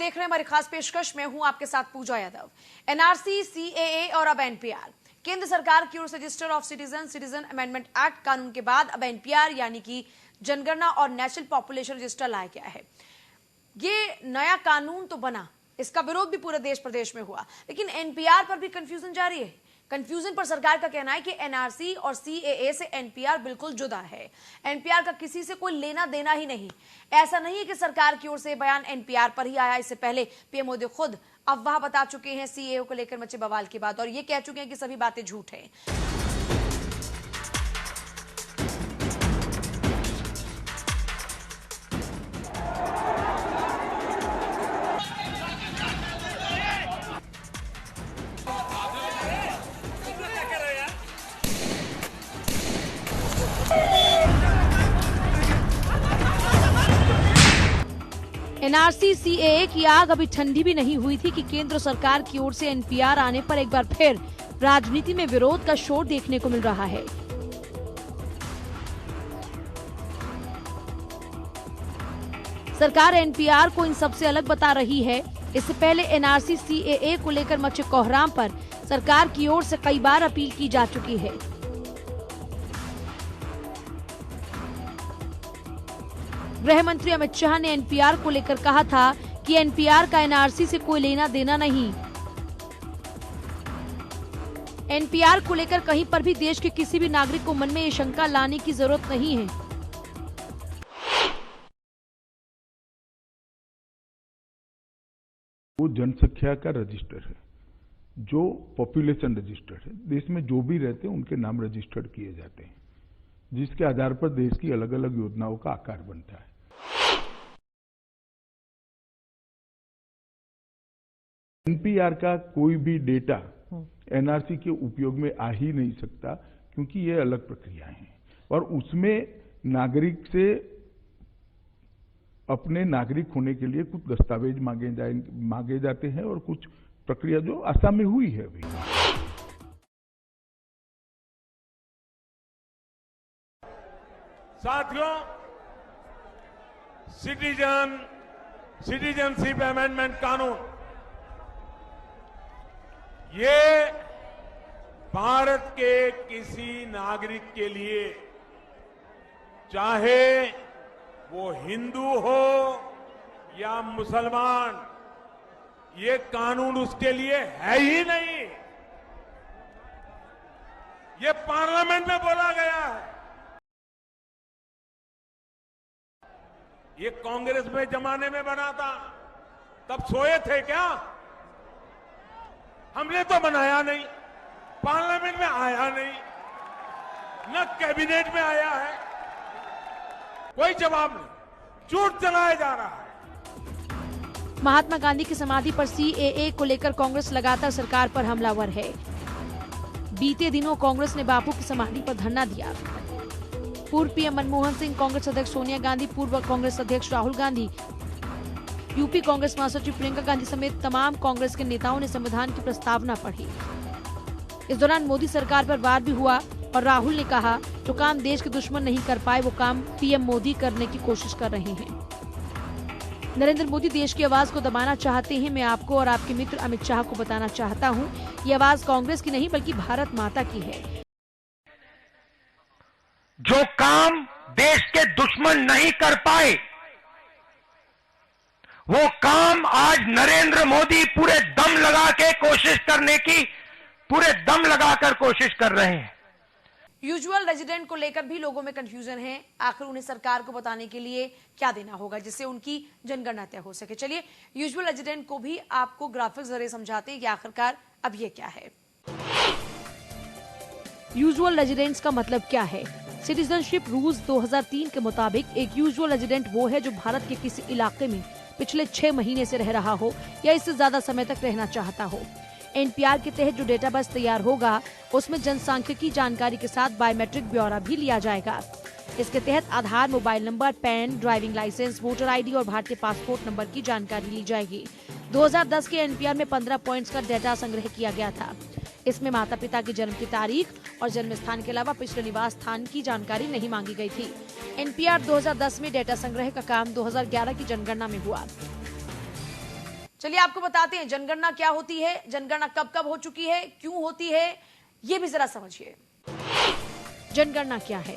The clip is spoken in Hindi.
देख रहे हैं हमारी खास पेशकश। मैं हूं आपके साथ पूजा यादव। एनआरसी, सीएए और अब एनपीआर, केंद्र सरकार की ओर से register of citizen amendment act कानून के बाद अब एनपीआर यानी कि जनगणना और नेशनल पॉपुलेशन रजिस्टर लाया गया है। ये नया कानून तो बना, इसका विरोध भी पूरे देश प्रदेश में हुआ, लेकिन एनपीआर पर भी कंफ्यूजन जारी है। कंफ्यूजन पर सरकार का कहना है कि एनआरसी और सीएए से एनपीआर बिल्कुल जुदा है। एनपीआर का किसी से कोई लेना देना ही नहीं। ऐसा नहीं है कि सरकार की ओर से बयान एनपीआर पर ही आया। इससे पहले पीएम मोदी खुद अफवाह बता चुके हैं सीएए को लेकर मचे बवाल के बाद, और ये कह चुके हैं कि सभी बातें झूठ हैं। एनआरसी सीएए की आग अभी ठंडी भी नहीं हुई थी कि केंद्र सरकार की ओर से एनपीआर आने पर एक बार फिर राजनीति में विरोध का शोर देखने को मिल रहा है। सरकार एनपीआर को इन सबसे अलग बता रही है। इससे पहले एनआरसी सीएए को लेकर मचे कोहराम पर सरकार की ओर से कई बार अपील की जा चुकी है। गृह मंत्री अमित शाह ने एनपीआर को लेकर कहा था कि एनपीआर का एनआरसी से कोई लेना देना नहीं। एनपीआर को लेकर कहीं पर भी देश के किसी भी नागरिक को मन में ये शंका लाने की जरूरत नहीं है। वो जनसंख्या का रजिस्टर है, जो पॉपुलेशन रजिस्टर है। देश में जो भी रहते हैं उनके नाम रजिस्टर्ड किए जाते हैं, जिसके आधार पर देश की अलग अलग योजनाओं का आकार बनता है। एनपीआर का कोई भी डेटा एनआरसी के उपयोग में आ ही नहीं सकता, क्योंकि ये अलग प्रक्रियाएं हैं और उसमें नागरिक से अपने नागरिक होने के लिए कुछ दस्तावेज मांगे जाते हैं और कुछ प्रक्रिया जो असम में हुई है अभी। साथियों, सिटीजनशिप अमेंडमेंट कानून ये भारत के किसी नागरिक के लिए, चाहे वो हिंदू हो या मुसलमान, ये कानून उसके लिए है ही नहीं। ये पार्लियामेंट में बोला गया है। ये कांग्रेस में जमाने में बना था, तब सोए थे क्या? हमने तो बनाया नहीं, पार्लियामेंट में आया नहीं, न कैबिनेट में आया है, कोई जवाब नहीं, झूठ चलाया जा रहा है। महात्मा गांधी की समाधि पर सीएए को लेकर कांग्रेस लगातार सरकार पर हमलावर है। बीते दिनों कांग्रेस ने बापू की समाधि पर धरना दिया। पूर्व पीएम मनमोहन सिंह, कांग्रेस अध्यक्ष सोनिया गांधी, पूर्व कांग्रेस अध्यक्ष राहुल गांधी, यूपी कांग्रेस महासचिव प्रियंका गांधी समेत तमाम कांग्रेस के नेताओं ने संविधान की प्रस्तावना पढ़ी। इस दौरान मोदी सरकार पर वार भी हुआ और राहुल ने कहा, जो काम देश के दुश्मन नहीं कर पाए वो काम पीएम मोदी करने की कोशिश कर रहे हैं। नरेंद्र मोदी देश की आवाज को दबाना चाहते हैं। मैं आपको और आपके मित्र अमित शाह को बताना चाहता हूं, ये आवाज कांग्रेस की नहीं बल्कि भारत माता की है। जो काम देश के दुश्मन नहीं कर पाए वो काम आज नरेंद्र मोदी पूरे दम लगा के कोशिश करने की, पूरे दम लगाकर कोशिश कर रहे हैं। यूजुअल रेजिडेंट को लेकर भी लोगों में कंफ्यूजन है। आखिर उन्हें सरकार को बताने के लिए क्या देना होगा जिससे उनकी जनगणना तय हो सके। चलिए यूजुअल रेजिडेंट को भी आपको ग्राफिक्स जरिए समझाते हैं कि आखिरकार अब ये क्या है। यूजुअल रेजिडेंट्स का मतलब क्या है? सिटीजनशिप रूल्स 2003 के मुताबिक एक यूजुअल रेजिडेंट वो है जो भारत के किसी इलाके में पिछले 6 महीने से रह रहा हो या इससे ज्यादा समय तक रहना चाहता हो। एनपीआर के तहत जो डेटाबेस तैयार होगा उसमें जनसांख्यिकी जानकारी के साथ बायोमेट्रिक ब्यौरा भी लिया जाएगा। इसके तहत Aadhaar, mobile number, PAN, driving licence, voter ID और भारतीय पासपोर्ट नंबर की जानकारी ली जाएगी। 2010 के एनपीआर में 15 पॉइंट्स का डेटा संग्रह किया गया था। इसमें माता पिता की जन्म की तारीख और जन्म स्थान के अलावा पिछले निवास स्थान की जानकारी नहीं मांगी गई थी। एनपीआर 2010 में डेटा संग्रह का काम 2011 की जनगणना में हुआ। चलिए आपको बताते हैं जनगणना क्या होती है, जनगणना कब कब हो चुकी है, क्यों होती है, ये भी जरा समझिए। जनगणना क्या है?